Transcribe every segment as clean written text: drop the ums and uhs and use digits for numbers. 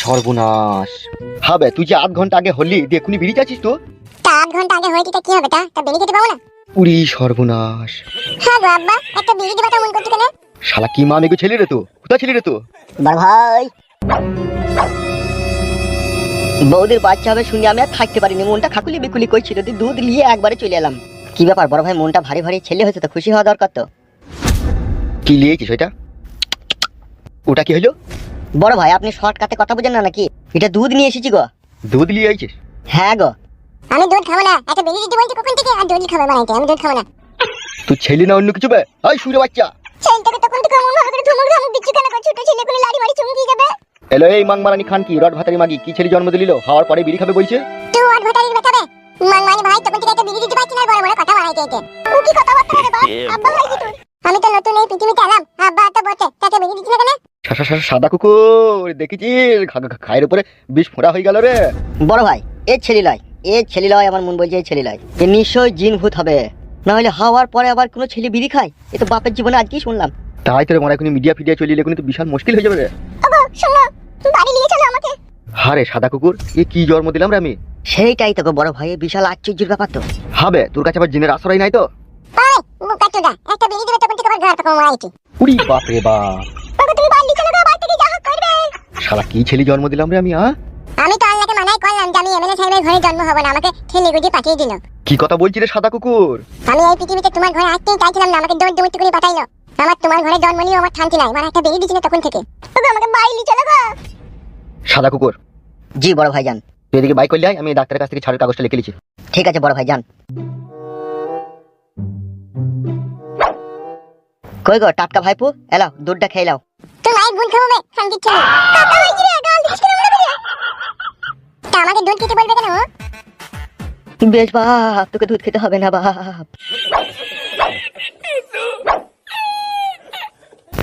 সর্বনাশ। হবে তুই যে আধ ঘন্টা আগে হলি দেখুনি বেরিয়ে যাচ্ছিস তো? তা আধ ঘন্টা আগে হয়েছে তা কি হবে? তা বেরিয়ে যেতে পাবো না? উড়ি সর্বনাশ। হ্যাঁ গো আব্বা, একটা বেরিয়ে দিবা মন করছো কেন? শালা কি মা মেগো ছেলে রে তো, কোথা ছেলে রে তো? বড় ভাই, বৌদির বাচ্চা হবে শুনে আমি আর থাকতে পারিনি, মনটা খাকুলি বিকুলি করছিল, দুধ নিয়ে একবারে চলে এলাম। কি ব্যাপার বড় ভাই, মনটা ভারী ভারী, ছেলে হয়েছে তো খুশি হওয়া দরকার তো। কি লিয়েছিস ওইটা? ওটা কি হলো? বড় ভাই আপনি শর্টকাটে কথা বুঝেন না নাকি? এটা দুধ নিয়ে এসেছি গো। দুধ লিয়ে আইছিস? হ্যাঁ গো। আমি দুধ খাবো না, একটা বেরিয়ে দিতে বলতে কখন থেকে? আর দুধ খাবে বানাইতে, আমি দুধ খাবো না। তুই ছেলে না অন্য কিছু বে? ওই শুরে বাচ্চা, ছেলেটাকে তখন থেকে মন ভালো করে ধমক ধমক দিচ্ছ কেন? ছোট ছেলে কোলে লাড়ি মারি চুমকি যাবে। এলো এই মাংমারানি খান কি রড ভাতারি মাগি কি ছেলে জন্ম দিল, খাওয়ার পরে বিড়ি খাবে বলছে? তুই আর ভটারির বেটাবে মাংমানি ভাই, তখন থেকে একটা বেরিয়ে দিতে পারছি না, বড় বড় কথা বানাইতে এতে। ও কি কথা বার্তা রে বাপ? আব্বা ভাই কি তোর? আমি তো নতুন এই পৃথিবীতে এলাম, আব্বা তো বটে, তাকে বেরিয়ে দিচ্ছ না কেন? সাদা কুকুর দেখেছিস খায়ের উপরে বিষ ফোঁড়া হয়ে গেল রে। বড় ভাই এ ছেলে লয়, আমার মন বলছে এই ছেলে লয়, এ নিশ্চয়ই জিন ভূত হবে, না হলে হাওয়ার পরে আবার কোনো ছেলে বিড়ি খায়? এ তো বাপের জীবনে আজকেই শুনলাম। তাই তোর মনে এখন মিডিয়া ফিডিয়া চলে এলে তো বিশাল মুশকিল হয়ে যাবে রে। ওগো শোনো, বাড়ি নিয়ে চলো আমাকে। হারে সাদা কুকুর, এ কি জন্ম দিলাম রে আমি? সেইটাই তো গো বড় ভাই, বিশাল আশ্চর্যের ব্যাপার তো। হবে তোর কাছে আবার জিনের আশ্রয় নাই তো? ওই মুকাচুদা, একটা বেরিয়ে দিবে তখন থেকে আবার ঘর পাকা মারাইছি। উড়ি বাপ রে বাপ। ওগো তুমি বাড়ি চলো গো, বাড়ি থেকে যা হোক করবে। শালা কি ছেলে জন্ম দিলাম রে আমি? আমি তো আল্লাহকে মানাই করলাম যে আমি এমএলএ সাহেবের ঘরে জন্ম হব না, আমাকে ঠেলে গুজি পাঠিয়ে দিল। কি কথা বলছিস রে সাদা কুকুর? আমি এই পৃথিবীতে তোমার ঘরে আসতেই চাইছিলাম না, আমাকে দৌড় দৌড় করে পাঠাইলো। আমার তোমার ঘরে জন্ম নিয়েও আমার শান্তি নাই, মানে একটা বেরিয়ে দিচ্ছিল তখন থেকে। ওগো আমাকে বাড়ি নিয়ে চলো গো। সাদা কুকুর, জি বড় ভাই যান। তুই এদিকে বাইক করলে আয়, আমি ডাক্তারের কাছ থেকে ছাড়ের কাগজটা লিখে লিছি। ঠিক আছে বড় ভাই যান। কই গো টাটকা ভাইপু, এলাও দুধটা খেয়ে লাও। তুই মাইক ভুল খাবো বে, শান্তি ছেলে। কাকা হইছি রে, গাল দিছিস কেন মনে করে? তা আমাকে দুধ খেতে বলবে কেন? বেশ বাপ, তোকে দুধ খেতে হবে না বাপ।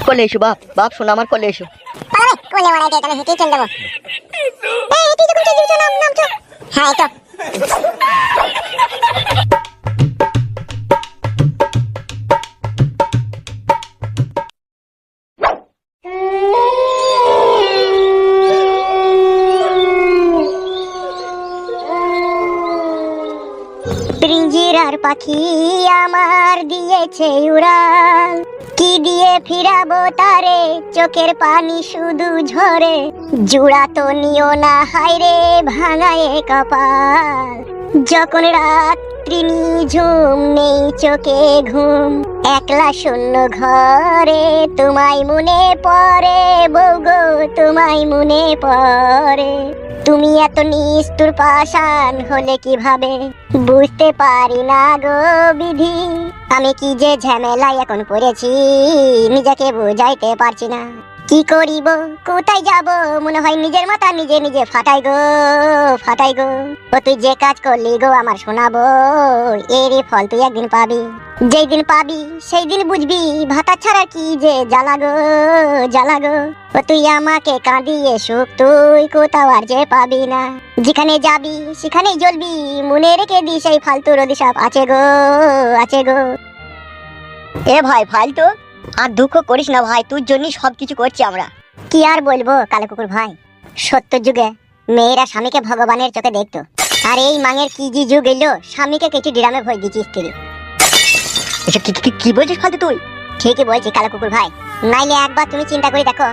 কোলে এসো বাপ, বাপ শোনো আমার কোলে এসো। পালাবে কোলে মারাইতে, তাহলে হেঁটেই চল দেবো। এই হেঁটেই যখন চল দিবছ, নাম নাম চল। হ্যাঁ এই তো। পিঞ্জিরার পাখি আমার দিয়েছে উড়াল, কি দিয়ে ফিরাবো তারে, চোখের পানি শুধু ঝরে। জুড়া তো নিও না হায়রে, ভাঙায়ে কপাল। যখন রাত্রি নিঝুম, নেই চোখে ঘুম, একলা শূন্য ঘরে, তোমায় মনে পড়ে বউগো, তোমায় মনে পড়ে। তুমি এত নিষ্ঠুর পাষাণ হলে কিভাবে, বুঝতে পারি না গো বিধি। আমি কি যে ঝামেলায় এখন পড়েছি, নিজেকে বুঝাইতে পারছি না। কি করিব কোথায় যাব, মনে হয় নিজের মাথা নিজে নিজে ফাটাই গো, ফাটাই গো। ও তুই যে কাজ করলি গো আমার শোনাবো, এরই ফল তুই একদিন পাবি। যেই দিন পাবি সেই দিন বুঝবি, ভাতা ছাড়া কি যে জ্বালা গো, জ্বালা গো। ও তুই আমাকে কাঁদিয়ে সুখ তুই কোথাও আর যে পাবি না। যেখানে যাবি সেখানেই জ্বলবি, মনে রেখে দিস এই ফালতুর অভিশাপ আছে গো, আছে গো। এ ভাই ফালতু আর দুঃখ করিস না ভাই, তোর জন্যই সবকিছু করছি আমরা। কি আর বলবো কালো কুকুর ভাই, সত্যের যুগে মেয়েরা স্বামীকে ভগবানের চোখে দেখতো, আর এই মাঙের কি যে যুগ এলো, স্বামীকে কেটে ডিরামে ভয় দিচ্ছি স্ত্রী। এসব কি বলছিস ফালতু তুই? ঠিকই বলছি কালো কুকুর ভাই। নাইলে একবার তুমি চিন্তা করে দেখো,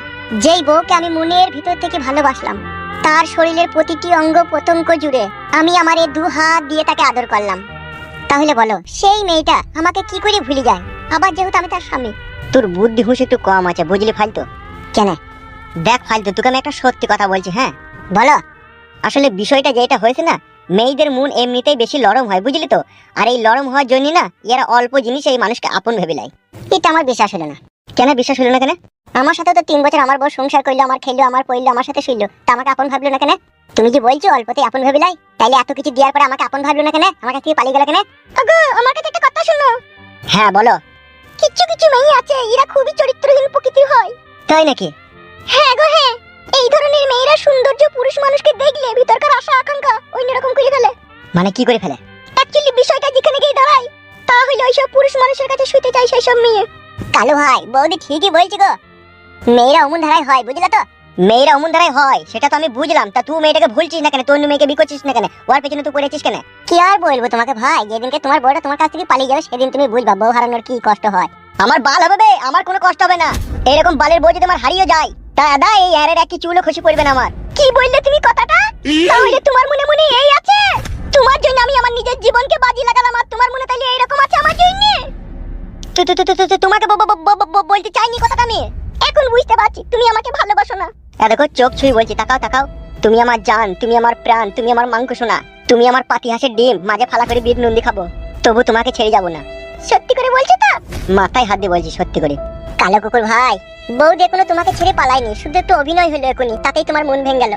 যেই বউকে আমি মনের ভিতর থেকে ভালোবাসলাম, তার শরীরের প্রতিটি অঙ্গ প্রত্যঙ্গ জুড়ে আমি আমার এই 2 হাত দিয়ে তাকে আদর করলাম, তাহলে বলো সেই মেয়েটা আমাকে কি করে ভুলে যায়, আবার যেহেতু আমি তার স্বামী। তোর বুদ্ধি হুঁশ একটু কম আছে বুঝলি ফালতু। কেন? দেখ ফালতু, তোকে আমি একটা সত্যি কথা বলছি, হ্যাঁ বলো। আসলে বিষয়টা যেটা হয়েছে না, মেয়েদের মন এমনিতেই বেশি নরম হয় বুঝলি তো, আর এই নরম হওয়ার জন্য না এরা অল্প জিনিস এই মানুষকে আপন ভেবে নেয়। এটা আমার বিশ্বাস হলো না। কেন বিশ্বাস হলো না কেন? আমার সাথে তো 3 বছর আমার বউ সংসার করলো, আমার খেলো, আমার পড়লো, আমার সাথে শুইলো, তা আমাকে আপন ভাবলো না কেন? তুমি যে বলছো অল্পতেই আপন ভেবে লাই, তাইলে এত কিছু দেওয়ার পরে আমাকে আপন ভাবলো না কেন? আমার কাছে পালিয়ে গেল কেন? ওগো আমার কাছে একটা কথা শুনো। হ্যাঁ বলো। কিছু কিছু মেয়ে আছে, এরা খুবই চরিত্রহীন প্রকৃতির হয়। তাই নাকি? হ্যাঁ গো হ্যাঁ, এই ধরনের মেয়েরা সৌন্দর্য পুরুষ মানুষকে দেখলে ভিতরকার আশা আকাঙ্ক্ষা অন্যরকম করে ফেলে। মানে কি করে ফেলে? অ্যাকচুয়ালি বিষয়টা যেখানে গিয়ে দাঁড়ায়, তা হলো ওইসব পুরুষ মানুষের কাছে শুতে চাই সেই সব মেয়ে। কালু ভাই বৌদি ঠিকই বলছি গো, মেয়েরা অমন ধারায় হয় বুঝলা তো। মেয়েরা অমন দ্বারাই হয়, সেটা তো আমি বুঝলাম। তা তুই মেয়েটাকে ভুলছিস না কেন? তোর মেয়েকে বিয়ে করছিস না কেন? ওর পেছনে তুই পড়েছিস কেন? কি আর বলবো তোমাকে ভাই, যেদিনকে তোমার বউটা তোমার কাছ থেকে পালিয়ে যাবে সেদিন তুমি বুঝবা বউ হারানোর কি কষ্ট হয়। আমার বাল হবে বে, আমার কোনো কষ্ট হবে না। এরকম বালের বউ যদি আমার হারিয়ে যায় তা দাদা এই এর একটি চুলও খুশি পড়বে না আমার। কি বললে তুমি কথাটা? তাহলে তোমার মনে মনে এই আছে তোমার জন্য আমি আমার নিজের জীবনকে বাজি লাগালাম, আর তোমার মনে তাইলে এইরকম আছে আমার জন্য? তোমাকে বলতে চাইনি কথাটা আমি, এখন বুঝতে পারছি তুমি আমাকে ভালোবাসো না। দেখো চোখ ছুঁই বলছি, তাকাও তাকাও। তুমি আমার জান, তুমি আমার প্রাণ, তুমি আমার মাংস সোনা, তুমি আমার পাতি হাঁসের ডিম, মাঝে ফালা করে বিট নন্দি খাবো, তবু তোমাকে ছেড়ে যাবো না। সত্যি করে বলছো তো? মাথায় হাত দিয়ে বলছি সত্যি করে। কালো কুকুর ভাই, বউ দেখুন তোমাকে ছেড়ে পালায়নি, শুধু একটু অভিনয় হলো এখনই, তাতেই তোমার মন ভেঙে গেল।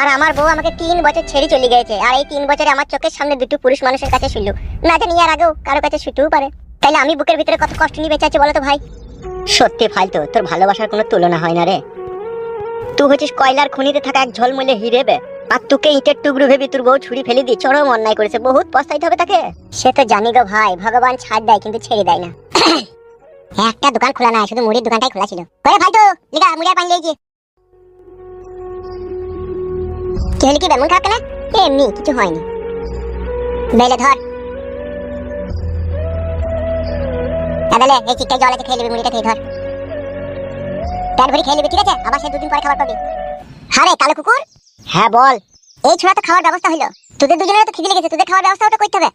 আর আমার বউ আমাকে 3 বছর ছেড়ে চলে গেছে, আর এই 3 বছরে আমার চোখের সামনে দুটো পুরুষ মানুষের কাছে শুনলো, না জানি আর আগেও কারো কাছে শুতেও পারে। তাইলে আমি বুকের ভিতরে কত কষ্ট নিয়ে বেঁচে আছি বলো তো ভাই? সত্যি ফালতু, তোর ভালোবাসার কোনো তুলনা হয় না রে। তুই হচ্ছিস কয়লার খনিতে থাকা এক ঝলমলে হিরে বে, আর তোকে ইটের টুকরো ভেবে তোর বউ ছুরি ফেলে দিয়ে চরম অন্যায় করেছে, বহুত পস্তাইতে হবে তাকে। সে তো জানি গো ভাই, ভগবান ছাড় দেয় কিন্তু ছেড়ে দেয় না। একটা দোকান খোলা নাই, শুধু মুড়ির দোকানটাই খোলা ছিল। ওরে ফালতু লিগা মুড়ি আর পানি লেগেছি। কি হলি, কি বেমন খারাপ কেন? এমনি কিছু হয়নি। বেলে ধর দাদালে, এই চিকটাই জল আছে, খেয়ে নিবি, মুড়িটা খেয়ে ধর। পেট ভরি খেয়ে নিবি, ঠিক আছে? আবার সে 2 দিন পরে খাবার পাবি। হ্যাঁ রে কালো কুকুর। হ্যাঁ বল। এই ছোড়া তো খাওয়ার ব্যবস্থা হইলো, তোদের দুজনের তো খিদে লেগেছে, তোদের খাওয়ার ব্যবস্থাটা করতে হবে।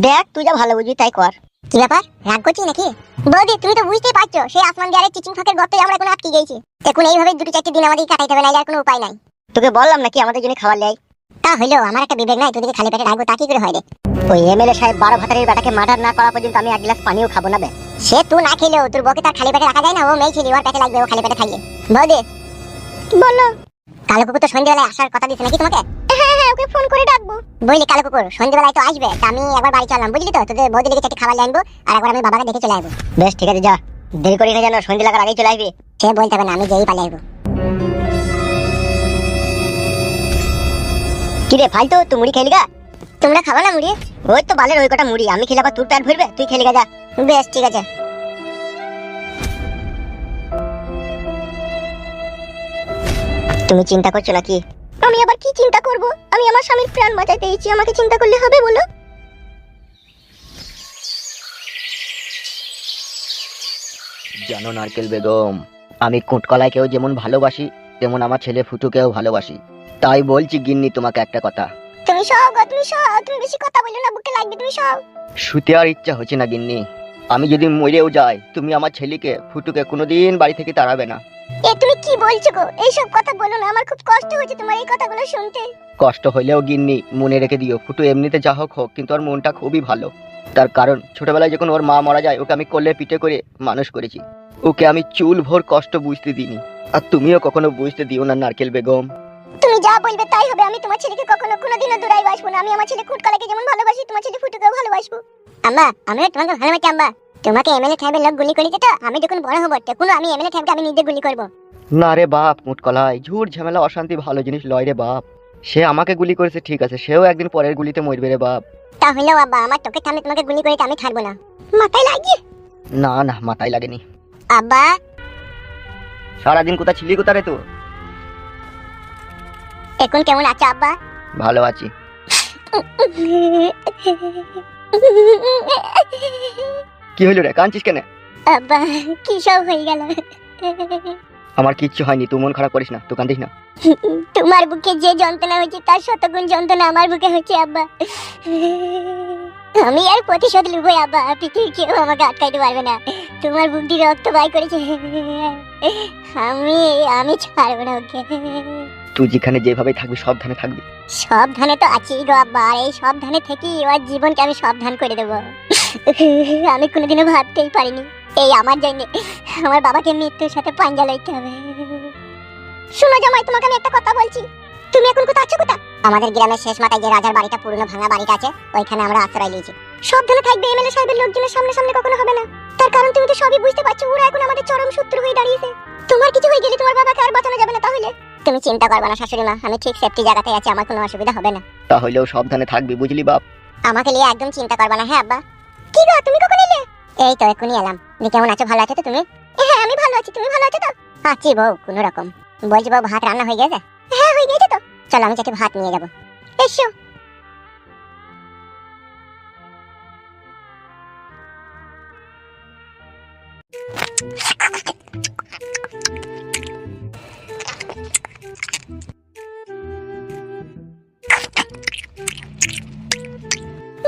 দেখ তুই যা ভালো বুঝবি তাই কর। কি ব্যাপার, রাগ করছিস নাকি? বৌদি তুমি তো বুঝতেই পারছো, সেই আসমান দিয়ে চিচিং ফাঁকের গর্তে আমরা এখন আটকে গেছি। এখন এইভাবে 2-4 দিন আমাদের কাটাইতে হবে, নাইলে আর কোনো উপায় নাই। তোকে বললাম নাকি আমাদের জন্য খাবার লাই? তা হইলো, আমার একটা বিবেক নাই, তোদেরকে খালি পেটে রাখবো তা কি করে হয় রে? ওই এমএলএ সাহেব 12 ভাতারের বেটাকে মার্ডার না করা পর্যন্ত আমি 1 গ্লাস পানিও খাবো না বে। সে তুই না খেলেও তোর বউকে তার খালি পেটে রাখা যায় না, ও মেয়ে ছিল, ওর পেটে লাগবে, ও খালি পেটে খাইয়ে। বৌদি বলো। কালো কুকুর তো সন্ধ্যাবেলায় আসার কথা দিছে নাকি তোমাকে? হ্যাঁ হ্যাঁ, ওকে ফোন করে ডাকবো। বুঝলি কালো কুকুর সন্ধ্যাবেলায় তো আসবে, তা আমি একবার বাড়ি চললাম, বুঝলি তো? তোদের বৌদি লেগে 4টি খাবার নিয়ে আনবো, আর একবার আমি বাবাকে দেখে চলে আসবো। বেশ ঠিক আছে, যা, দেরি করি না যেন, সন্ধ্যা লাগার আগেই চলে আসবি। সে বলতে হবে না, আমি যেই পালিয়ে আসবো। কি রে ফালতু, তুই মুড়ি খেলি গা? তোমরা খাবা না মুড়ি? ওই তো বালের ওই কটা মুড়ি, আমি খেলে আবার তোর পেট ভরবে? তুই খেলি গা, যা। বেশ ঠিক আছে। তুমি চিন্তা করছো নাকি? আমি আবার কি চিন্তা করব? আমি আমার স্বামীর প্রাণ বাঁচাইতে এসেছি, আমাকে চিন্তা করলে হবে বলো? জানো নারকেল বেগম, আমি কুটকলাইকেও যেমন ভালোবাসি তেমন আমার ছেলে ফুটুকেও ভালোবাসি। তাই বলছি গিন্নি তোমাকে একটা কথা। তুমি সব গো, তুমি সব, তুমি বেশি কথা বলো না, বুকে লাগবে, তুমি সব। শুতে আর ইচ্ছা হচ্ছে না গিন্নি। আমি যদি মরেও যাই, তুমি আমার ছেলেকে ফুটুকে কোনোদিন বাড়ি থেকে তাড়াবে না। এ তুমি কি বলছো গো? এইসব কথা বলো না, আমার খুব কষ্ট হচ্ছে তোমার এই কথাগুলো শুনতে। কষ্ট হইলেও গিন্নি মনে রেখে দিও, ফুটু এমনিতে যা হোক হোক, কিন্তু ওর মনটা খুবই ভালো। তার কারণ ছোটবেলায় যখন ওর মা মারা যায়, ওকে আমি কোলে পিঠে করে মানুষ করেছি। ওকে আমি চুল ভোর কষ্ট বুঝতে দিইনি, আর তুমিও কখনো বুঝতে দিও না নারকেল বেগম। তুমি যা বলবে তাই হবে, আমি তোমার ছেলেকে কখনো কোনোদিনও দূরাই বাসবো না। আমি আমার ছেলে কুটকলাকে যেমন ভালোবাসি, তোমার ছেলে ফুটুকেও ভালোবাসবো। আম্মা, আমিও তোমাকে ভালোবাসি আম্মা। তোমাকে এমএলএ সাহেবের লোক গুলি করেছে, তো আমি যখন বড় হব তখন আমি এমএলএ সাহেবকে আমি নিজে গুলি করব। না রে বাপ মুটকলাই, ঝুট ঝামেলা অশান্তি ভালো জিনিস লয় রে বাপ। সে আমাকে গুলি করেছে ঠিক আছে, সেও একদিন পরের গুলিতে মরবে রে বাপ। তাহলেও বাবা, আমার চোখের সামনে তোমাকে গুলি করেছে, আমি ছাড়বো না। মাথায় লাগিয়ে? না না, মাথায় লাগেনি। আব্বা, সারাদিন কোথা ছিলি কোথা রে? তো এখন কেমন আছো আব্বা? ভালো আছি। কি হইল রে, কাঁদছিস কেন? আব্বা, কি সব হয়ে গেল? আমার কিচ্ছু হয়নি, তুই মন খারাপ করিস না, তুই কাঁদিস না। তোমার বুকে যে যন্ত্রণা হয়েছে তার শতগুণ যন্ত্রণা আমার বুকে হচ্ছে আব্বা। আমি আর প্রতিশোধ লুবই আব্বা, পৃথিবীর কেউ আমাকে আটকাইতে পারবে না। তোমার বুক দিয়ে রক্ত বাই করেছে, আমি ছাড়বো না ওকে। তুই যেখানে যেভাবে থাকবি সাবধানে থাকবি। সাবধানে তো আছি গো আব্বা, আর এই সাবধানে থেকেই ওর জীবনকে আমি সাবধান করে দেবো। আমি কোনোদিনও ভাবতেই পারিনি এই আমার জন্য আমার বাবাকে মৃত্যুর সাথে পাঞ্জা লইতে হবে। শোনো জামাই, তোমাকে আমি একটা কথা বলছি। তুমি এখন কোথায় আছো? কোথা? আমাদের গ্রামের শেষ মাথায় যে রাজার বাড়িটা, পুরনো ভাঙা বাড়িটা আছে, ওইখানে আমরা আশ্রয় নিয়েছি। সাবধানে থাকবে, এমএলএ সাহেবের লোকজনের সামনে সামনে কখনো হবে না। তার কারণ তুমি তো সবই বুঝতে পারছো, ওরা এখন আমাদের চরম শত্রু হয়ে দাঁড়িয়েছে। তোমার কিছু হয়ে গেলে তোমার বাবাকে আর বাঁচানো যাবে না। তাহলে তুমি চিন্তা করবে না শাশুড়ি মা, আমি ঠিক সেফটি জায়গাতে আছি, আমার কোনো অসুবিধা হবে না। তাহলেও সাবধানে থাকবি, বুঝলি বাপ? আমাকে নিয়ে একদম চিন্তা করবে না। হ্যাঁ আব্বা। কি গো, তুমি কখন এলে? এই তো এখনই এলাম। কেমন আছো, ভালো আছো তো তুমি? হ্যাঁ আমি ভালো আছি, তুমি ভালো আছো তো? আছি বউ, কোনো রকম। বলছি বাবু ভাত রান্না হয়ে গেছে? হ্যাঁ হয়ে গেছে তো। চলো আমি চাচি ভাত নিয়ে যাবো। এসো।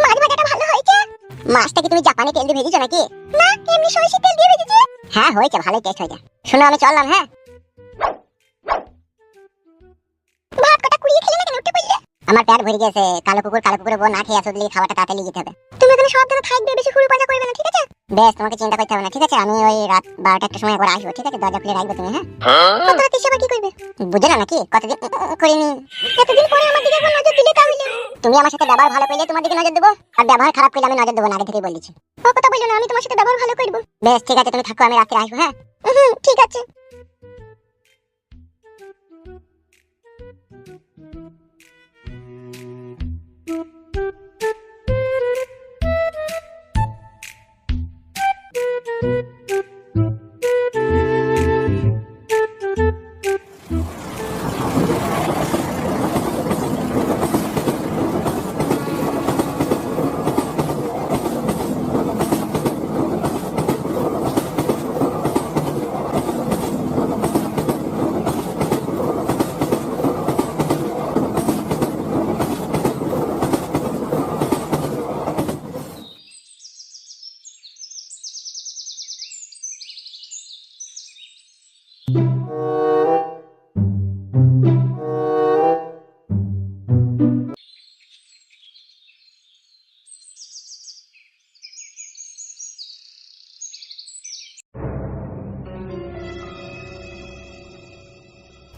মাছ ভাজাটা ভালো হয়েছে। মাছটা কি তুমি জাপানি তেল দিয়ে ভেজেছো নাকি? না, এমনি সরষের তেল দিয়ে ভেজেছি। হ্যাঁ হয়েছে, ভালোই টেস্ট হয়েছে। শোনো আমি চললাম। হ্যাঁ, ভাত কটা কুড়িয়ে খেলে না কেন, উঠে পড়লে? আমার পেট ভরে গেছে। কালো কুকুরের বউ না খেয়ে আসলে খাবারটা তাড়াতাড়ি যেতে হবে। তুমি এখানে সাবধানে থাকবে, বেশি হুড় পাজা করবে না, ঠিক আছে? বেশ, তোমাকে চিন্তা করতে হবে না, ঠিক আছে? আমি ওই রাত 12টা সময় করে আসবো, ঠিক আছে? দরজা খুলে রাখবে তুমি। হ্যাঁ, কত রাতে সেবা কি করবে বুঝে না নাকি? কতদিন করিনি, এতদিন পরে আমার দিকে একবার নজর দিলে তাহলে? তুমি আমার সাথে ব্যবহার ভালো করলে তোমার দিকে নজর দেবো, আর ব্যবহার খারাপ করলে আমি নজর দেবো না, আগে থেকেই বলেছি। ও কথা বললো না, আমি তোমার সাথে ব্যবহার ভালো করবো। বেশ ঠিক আছে, তুমি থাকো, আমি রাত্রে আসবো। হ্যাঁ ঠিক আছে।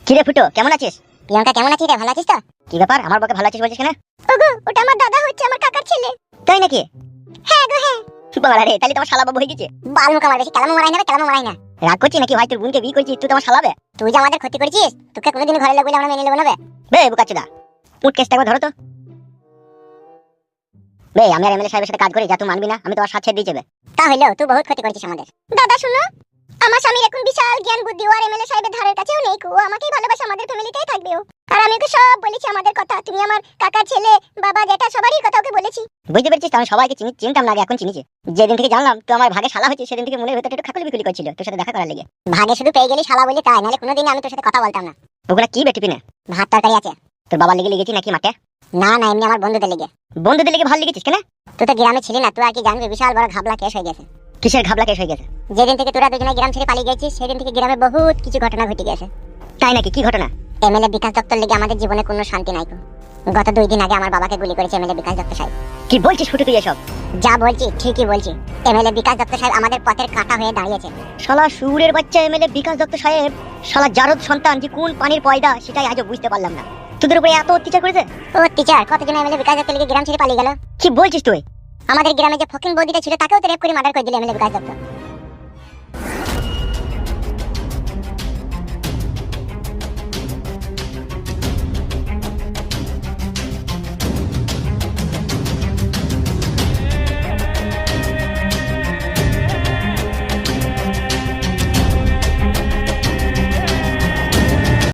কিরে ফুটো, কেমন আছিস? প্রিয়াঙ্কা কেমন আছিস রে? ভালো আছিস তো? কি ব্যাপার, আমার বকে ভালো আছিস বলছিস কেন? ওগো, ওটা আমার দাদা হচ্ছে, আমার কাকার ছেলে। তাই নাকি? হ্যাঁ গো হ্যাঁ। বাবা রে, তাহলে তোমার শালা বাবু হয়ে গেছে। বাল মুখ আমার বেশি কেলামো মারাই না, কেলামো মারাই না। রাগ করছিস নাকি ভাই? তোর বোনকে বিয়ে করছিস, তুই তো আমার শালাবে। তুই যে আমাদের ক্ষতি করেছিস, তোকে কোনোদিন ঘরে লোক বলে আমরা মেনে নেবো না বে। বে বুকাচুদা, পুট কেসটা একবার ধরো তো। বে, আমি আর এমএলএ সাহেবের সাথে কাজ করি, যা তুই মানবি না, আমি তোমার সাথে ছেড়ে দিয়ে যাবে। তাহলেও তুই বহুত ক্ষতি করেছিস আমাদের। দাদা শুনো, আমার স্বামীর এখন বিশাল জ্ঞান বুদ্ধি, আর এমএলএ সাহেবের ধারের কাছেও নেই। ও আমাকেই ভালোবাসে, আমাদের ফ্যামিলিতেই থাকবে ও। আর আমি ওকে সব বলেছি আমাদের কথা। তুমি আমার কাকার ছেলে, বাবা জেঠা সবারই কথা ওকে বলেছি। বুঝতে পেরেছিস? আমি সবাইকে চিনতাম না আগে, এখন চিনিছি। যেদিন থেকে জানলাম তুই আমার ভাগে শালা হয়েছে, সেদিন থেকে মনের ভেতরে একটু খাকুলি বিকুলি করছিল তোর সাথে দেখা করার লেগে। ভাগে শুধু পেয়ে গেলি শালা বলে তাই, নাহলে কোনোদিন আমি তোর সাথে কথা বলতাম না। ওগুলা কি বেটিপিনে? ভাত তরকারি আছে। তোর বাবার লেগে লেগেছি নাকি মাঠে? না না, এমনি আমার বন্ধুদের লেগে। বন্ধুদের লেগে ভালো লেগেছিস কেন? তুই তো গ্রামে ছিলি না, তুই আর কি জানবি? বিশাল বড় ঘাবলা কেস হয়ে গেছে। কিসের ঘাবলা কেস হয়ে গেছে? যেদিন থেকে তোরা দুজনে গ্রাম ছেড়ে পালিয়ে গেছিস, সেদিন থেকে গ্রামে বহুত কিছু ঘটনা ঘটে গেছে। তাই নাকি? কি ঘটনা? এমএলএ বিকাশ দত্তর লেগে আমাদের জীবনে কোনো শান্তি নাই। গত 2 দিন আগে আমার বাবাকে গুলি করেছে এমএলএ বিকাশ দত্ত সাহেব। কি বলছিস ফুটু তুই এসব? যা বলছি ঠিকই বলছি। এমএলএ বিকাশ দত্ত সাহেব আমাদের পথের কাঁটা হয়ে দাঁড়িয়েছে। শালা সুরের বাচ্চা এমএলএ বিকাশ দত্ত সাহেব, শালা জারদ সন্তান, যে কোন পানির পয়দা সেটাই আজও বুঝতে পারলাম না। তোদের উপরে এত অত্যাচার করেছে? ও টিচার, কতজন এমএলএ বিকাশ দত্ত লেগে গ্রাম ছেড়ে পালিয়ে গেল। কি বলছিস তুই? আমাদের গ্রামে যে ফকিং বৌদিটা ছিল, তাকেও তো রেপ করে মার্ডার করে দিল এমএলএ বিকাশ দত্ত।